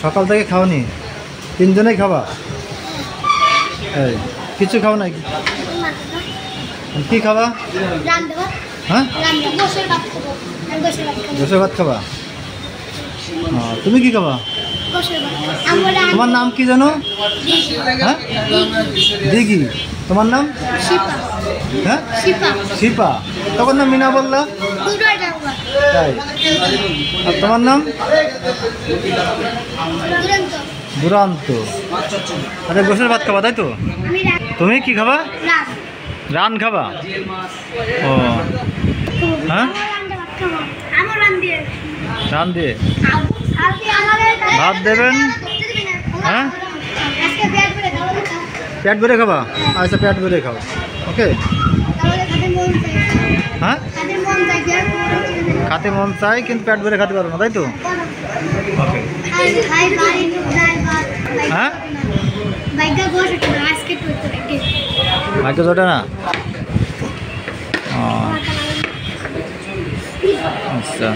সকাল থেকে খাওনি? তিনজনেই খাবা? এই কিছু খাও না কি খাবা? হ্যাঁ, গোসের ভাত খাবা? তুমি কি খাবা? তোমার নাম কি জানো? হ্যাঁ, দিঘি। তোমার নাম? হ্যাঁ, শিপা। তখন না মিনা বললা? তাই? আর তোমার নাম? দুরান্ত। আচ্ছা, গোসের ভাত খাবা তাই তো? তুমি কি খাবা? রান খাবা? ও হ্যাঁ, রান দিয়ে ভাত দেবেন? হ্যাঁ, পেট ভরে খাবা? আচ্ছা, পেট ভরে খাও। ওকে। হ্যাঁ, খাতে মন চাই কিন্তু পেট ভরে খেতে পারবো না তাই তো? ওকে। হ্যাঁ, ভাগ্য জোটে না? আচ্ছা,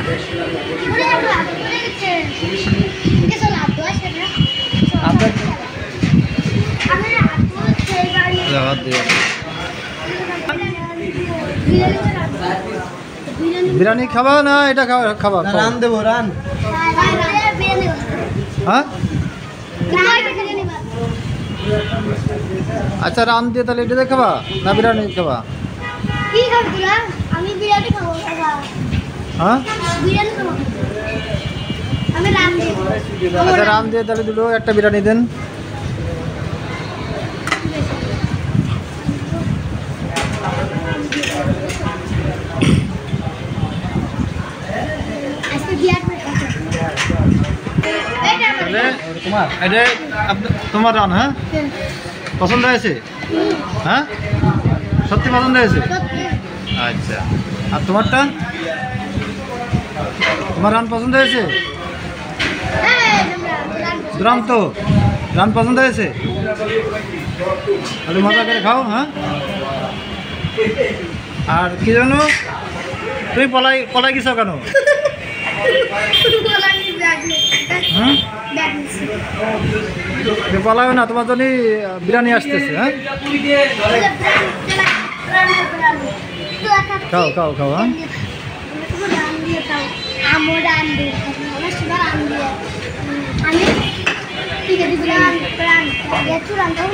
বিরিয়ানি খাবা না এটা খাবা? রান দেবো, রান। হ্যাঁ, আচ্ছা, রান দিয়ে তাহলে এটা খাবা না বিরিয়ানি খাবা? হ্যাঁ, আচ্ছা, রান দিয়ে তাহলে দুটো একটা বিরিয়ানি দেন। তোমার রান? হ্যাঁ, পছন্দ হয়েছে? হ্যাঁ, সত্যি পছন্দ হয়েছে? আচ্ছা, আর তোমারটা? তোমার রান পছন্দ হয়েছে? দুরান্ত রান পছন্দ হয়েছে? তাহলে মজা করে খাও। হ্যাঁ, আর কি জানো তুমি পলাই গেছো কেন? হ্যাঁ, পলাও না, তোমার জন্য বিরিয়ানি আসতেছে। হ্যাঁ, খাও খাও খাও। হ্যাঁ, আমি